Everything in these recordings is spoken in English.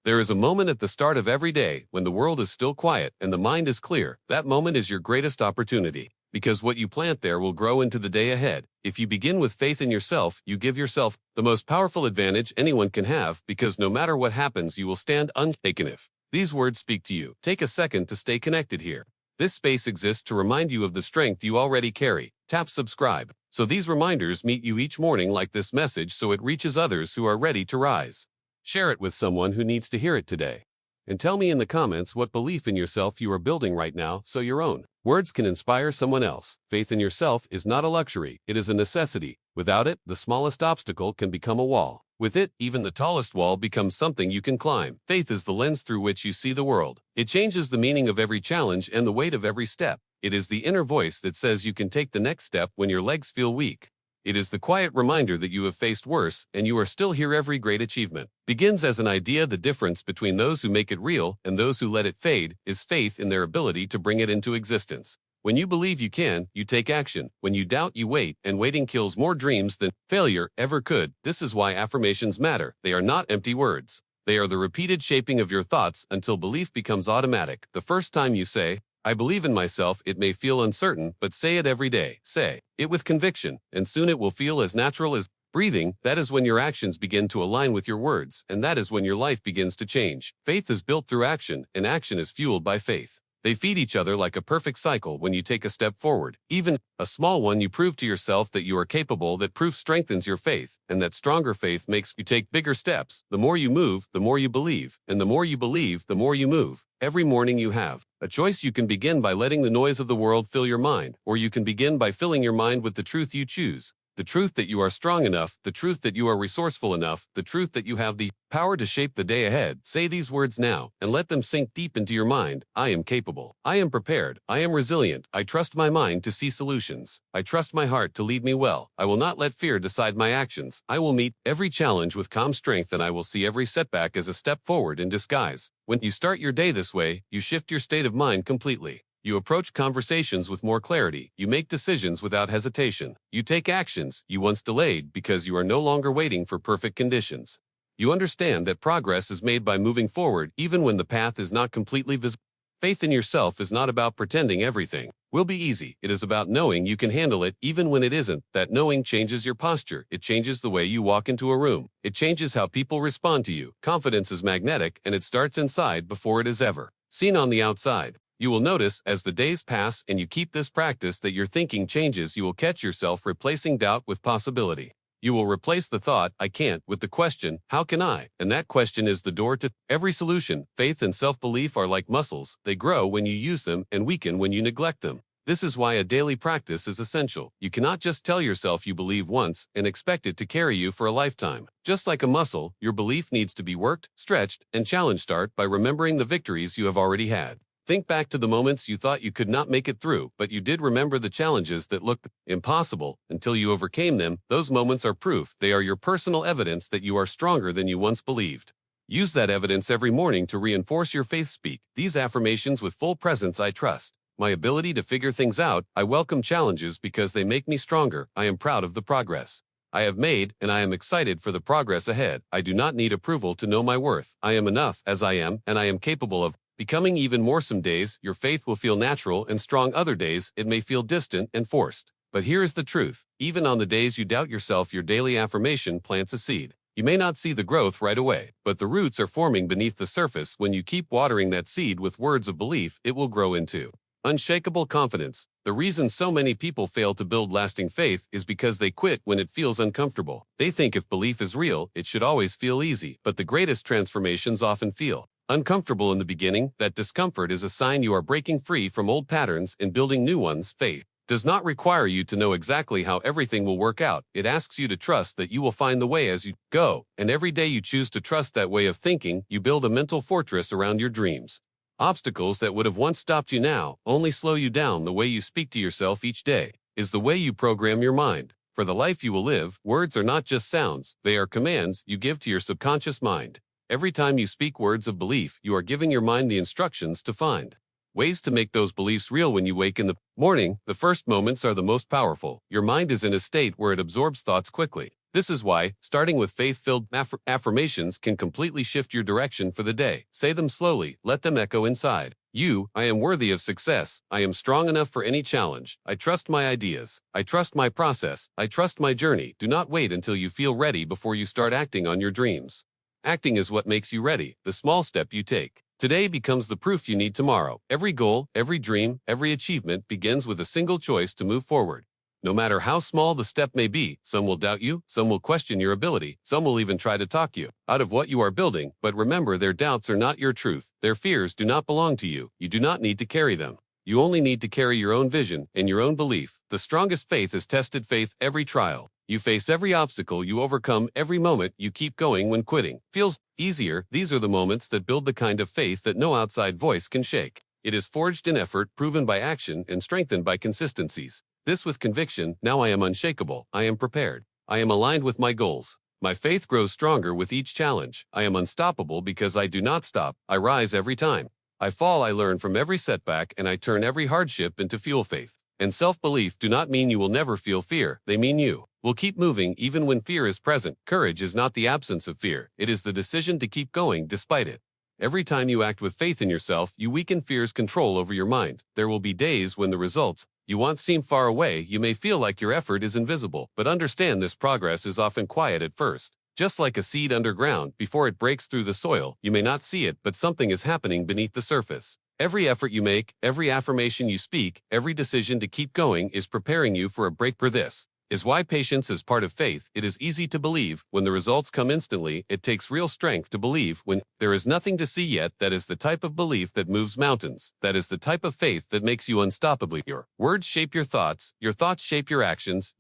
There is a moment at the start of every day when the world is still quiet and the mind is clear. That moment is your greatest opportunity, because what you plant there will grow into the day ahead. If you begin with faith in yourself, you give yourself the most powerful advantage anyone can have, because no matter what happens, you will stand unshaken. If these words speak to you, take a second to stay connected here. This space exists to remind you of the strength you already carry. Tap subscribe, so these reminders meet you each morning like this message, so it reaches others who are ready to rise. Share it with someone who needs to hear it today. And tell me in the comments what belief in yourself you are building right now, so your own words can inspire someone else. Faith in yourself is not a luxury, it is a necessity. Without it, the smallest obstacle can become a wall. With it, even the tallest wall becomes something you can climb. Faith is the lens through which you see the world. It changes the meaning of every challenge and the weight of every step. It is the inner voice that says you can take the next step when your legs feel weak. It is the quiet reminder that you have faced worse and you are still here. Every great achievement begins as an idea. The difference between those who make it real and those who let it fade is faith in their ability to bring it into existence. When you believe you can, you take action. When you doubt, you wait, and waiting kills more dreams than failure ever could. This is why affirmations matter. They are not empty words. They are the repeated shaping of your thoughts until belief becomes automatic. The first time you say, "I believe in myself," it may feel uncertain, but say it every day. Say it with conviction, and soon it will feel as natural as breathing. That is when your actions begin to align with your words, and that is when your life begins to change. Faith is built through action, and action is fueled by faith. They feed each other like a perfect cycle. When you take a step forward, even a small one, you prove to yourself that you are capable. That proof strengthens your faith, and that stronger faith makes you take bigger steps. The more you move, the more you believe, and the more you believe, the more you move. Every morning you have a choice. You can begin by letting the noise of the world fill your mind, or you can begin by filling your mind with the truth you choose. The truth that you are strong enough, the truth that you are resourceful enough, the truth that you have the power to shape the day ahead. Say these words now and let them sink deep into your mind. I am capable. I am prepared. I am resilient. I trust my mind to see solutions. I trust my heart to lead me well. I will not let fear decide my actions. I will meet every challenge with calm strength, and I will see every setback as a step forward in disguise. When you start your day this way, you shift your state of mind completely. You approach conversations with more clarity. You make decisions without hesitation. You take actions you once delayed because you are no longer waiting for perfect conditions. You understand that progress is made by moving forward even when the path is not completely visible. Faith in yourself is not about pretending everything will be easy. It is about knowing you can handle it even when it isn't. That knowing changes your posture. It changes the way you walk into a room. It changes how people respond to you. Confidence is magnetic, and it starts inside before it is ever seen on the outside. You will notice as the days pass and you keep this practice that your thinking changes. You will catch yourself replacing doubt with possibility. You will replace the thought, "I can't," with the question, "How can I?" And that question is the door to every solution. Faith and self-belief are like muscles. They grow when you use them and weaken when you neglect them. This is why a daily practice is essential. You cannot just tell yourself you believe once and expect it to carry you for a lifetime. Just like a muscle, your belief needs to be worked, stretched, and challenged. Start by remembering the victories you have already had. Think back to the moments you thought you could not make it through, but you did. Remember the challenges that looked impossible until you overcame them. Those moments are proof. They are your personal evidence that you are stronger than you once believed. Use that evidence every morning to reinforce your faith. Speak these affirmations with full presence. I trust my ability to figure things out. I welcome challenges because they make me stronger. I am proud of the progress I have made, and I am excited for the progress ahead. I do not need approval to know my worth. I am enough as I am, and I am capable of becoming even more. Some days, your faith will feel natural and strong. Other days, it may feel distant and forced. But here is the truth. Even on the days you doubt yourself, your daily affirmation plants a seed. You may not see the growth right away, but the roots are forming beneath the surface. When you keep watering that seed with words of belief, it will grow into unshakable confidence. The reason so many people fail to build lasting faith is because they quit when it feels uncomfortable. They think if belief is real, it should always feel easy. But the greatest transformations often feel uncomfortable in the beginning. That discomfort is a sign you are breaking free from old patterns and building new ones. Faith does not require you to know exactly how everything will work out. It asks you to trust that you will find the way as you go. And every day you choose to trust that way of thinking, you build a mental fortress around your dreams. Obstacles that would have once stopped you now only slow you down. The way you speak to yourself each day is the way you program your mind. For the life you will live, words are not just sounds, they are commands you give to your subconscious mind. Every time you speak words of belief, you are giving your mind the instructions to find ways to make those beliefs real. When you wake in the morning, the first moments are the most powerful. Your mind is in a state where it absorbs thoughts quickly. This is why, starting with faith-filled affirmations can completely shift your direction for the day. Say them slowly, let them echo inside. I am worthy of success. I am strong enough for any challenge. I trust my ideas. I trust my process. I trust my journey. Do not wait until you feel ready before you start acting on your dreams. Acting is what makes you ready, the small step you take. Today becomes the proof you need tomorrow. Every goal, every dream, every achievement begins with a single choice to move forward. No matter how small the step may be, some will doubt you, some will question your ability, some will even try to talk you out of what you are building, but remember, their doubts are not your truth. Their fears do not belong to you. You do not need to carry them. You only need to carry your own vision and your own belief. The strongest faith is tested faith every trial. You face every obstacle, you overcome every moment, you keep going when quitting feels easier. These are the moments that build the kind of faith that no outside voice can shake. It is forged in effort, proven by action, and strengthened by consistencies. This with conviction. Now I am unshakable. I am prepared. I am aligned with my goals. My faith grows stronger with each challenge. I am unstoppable because I do not stop. I rise every time. I fall, I learn from every setback, and I turn every hardship into fuel. Faith and self-belief do not mean you will never feel fear. They mean you will keep moving even when fear is present. Courage is not the absence of fear. It is the decision to keep going despite it. Every time you act with faith in yourself, you weaken fear's control over your mind. There will be days when the results you want seem far away. You may feel like your effort is invisible, but understand this progress is often quiet at first. Just like a seed underground, before it breaks through the soil, you may not see it, but something is happening beneath the surface. Every effort you make, every affirmation you speak, every decision to keep going is preparing you for a breakthrough. This is why patience is part of faith. It is easy to believe when the results come instantly. It takes real strength to believe when there is nothing to see yet. That is the type of belief that moves mountains. That is the type of faith that makes you unstoppable. Your words shape your thoughts shape your actions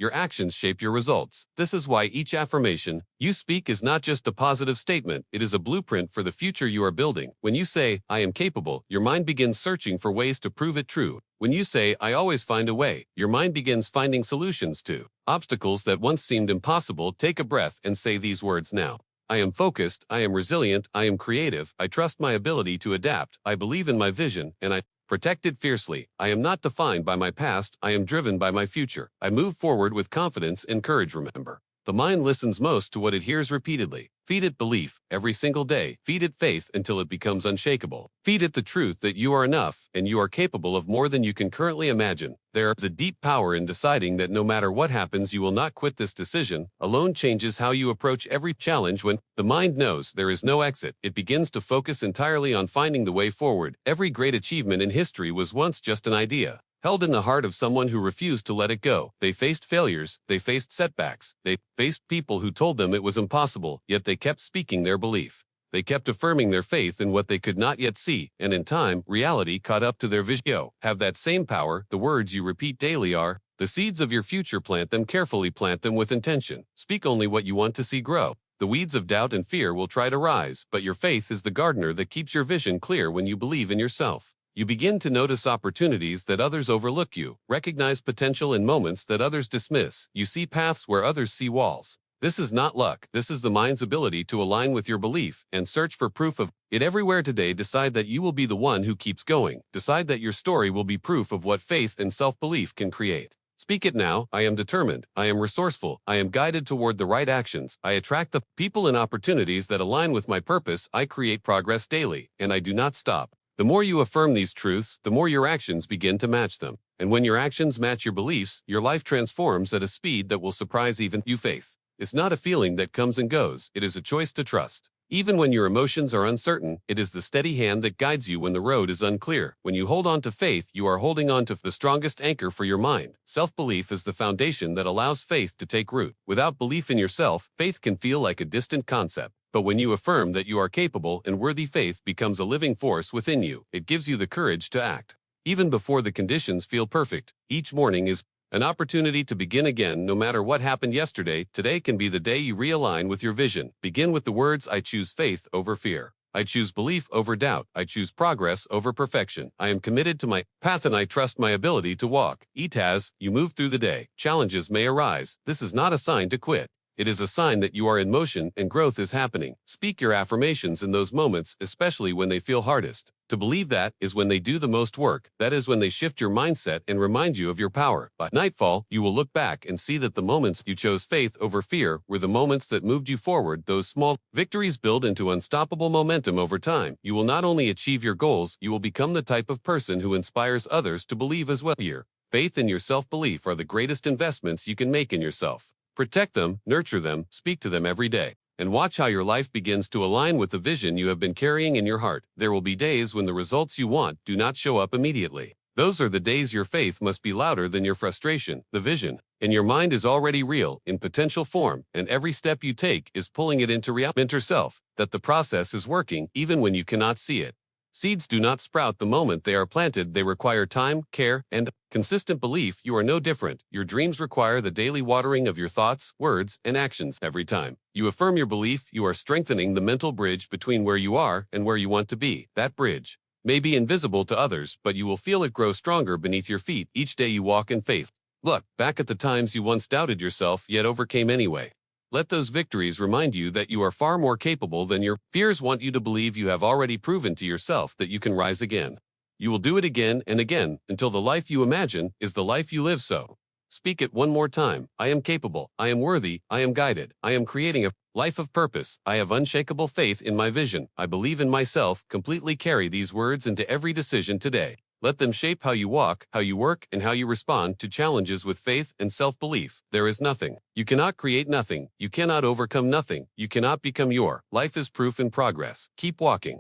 shape your results. This is why each affirmation you speak is not just a positive statement, it is a blueprint for the future you are building. When you say, I am capable, your mind begins searching for ways to prove it true. When you say, I always find a way, your mind begins finding solutions to obstacles that once seemed impossible. Take a breath and say these words now. I am focused, I am resilient, I am creative, I trust my ability to adapt, I believe in my vision, and I protect it fiercely. I am not defined by my past, I am driven by my future. I move forward with confidence and courage. Remember, the mind listens most to what it hears repeatedly. Feed it belief every single day. Feed it faith until it becomes unshakable. Feed it the truth that you are enough and you are capable of more than you can currently imagine. There is a deep power in deciding that no matter what happens, you will not quit. This decision alone changes how you approach every challenge. When the mind knows there is no exit, it begins to focus entirely on finding the way forward. Every great achievement in history was once just an idea, held in the heart of someone who refused to let it go. They faced failures, they faced setbacks, they faced people who told them it was impossible, yet they kept speaking their belief. They kept affirming their faith in what they could not yet see, and in time, reality caught up to their vision. You have that same power. The words you repeat daily are the seeds of your future. Plant them carefully, plant them with intention. Speak only what you want to see grow. The weeds of doubt and fear will try to rise, but your faith is the gardener that keeps your vision clear. When you believe in yourself, you begin to notice opportunities that others overlook. You recognize potential in moments that others dismiss. You see paths where others see walls. This is not luck. This is the mind's ability to align with your belief and search for proof of it everywhere. Today, decide that you will be the one who keeps going. Decide that your story will be proof of what faith and self-belief can create. Speak it now. I am determined. I am resourceful. I am guided toward the right actions. I attract the people and opportunities that align with my purpose. I create progress daily, and I do not stop. The more you affirm these truths, the more your actions begin to match them. And when your actions match your beliefs, your life transforms at a speed that will surprise even you. Faith is not a feeling that comes and goes. It is a choice to trust. Even when your emotions are uncertain, it is the steady hand that guides you when the road is unclear. When you hold on to faith, you are holding on to the strongest anchor for your mind. Self-belief is the foundation that allows faith to take root. Without belief in yourself, faith can feel like a distant concept. But when you affirm that you are capable and worthy, faith becomes a living force within you. It gives you the courage to act. Even before the conditions feel perfect, each morning is an opportunity to begin again. No matter what happened yesterday, today can be the day you realign with your vision. Begin with the words, I choose faith over fear. I choose belief over doubt. I choose progress over perfection. I am committed to my path and I trust my ability to walk. As you move through the day, challenges may arise. This is not a sign to quit. It is a sign that you are in motion and growth is happening. Speak your affirmations in those moments, especially when they feel hardest. To believe that is when they do the most work. That is when they shift your mindset and remind you of your power. By nightfall, you will look back and see that the moments you chose faith over fear were the moments that moved you forward. Those small victories build into unstoppable momentum over time. You will not only achieve your goals, you will become the type of person who inspires others to believe as well. Your faith and your self-belief are the greatest investments you can make in yourself. Protect them, nurture them, speak to them every day, and watch how your life begins to align with the vision you have been carrying in your heart. There will be days when the results you want do not show up immediately. Those are the days your faith must be louder than your frustration. The vision in your mind is already real, in potential form, and every step you take is pulling it into reality. Mentor self that the process is working even when you cannot see it. Seeds do not sprout the moment they are planted. They require time, care, and consistent belief. You are no different. Your dreams require the daily watering of your thoughts, words, and actions. Every time you affirm your belief, you are strengthening the mental bridge between where you are and where you want to be. That bridge may be invisible to others, but you will feel it grow stronger beneath your feet each day you walk in faith. Look back at the times you once doubted yourself yet overcame anyway. Let those victories remind you that you are far more capable than your fears want you to believe. You have already proven to yourself that you can rise again. You will do it again and again until the life you imagine is the life you live. So speak it one more time. I am capable. I am worthy. I am guided. I am creating a life of purpose. I have unshakable faith in my vision. I believe in myself. Completely carry these words into every decision today. Let them shape how you walk, how you work, and how you respond to challenges with faith and self-belief. There is nothing. You cannot create nothing. You cannot overcome nothing. You cannot become your. Life is proof in progress. Keep walking.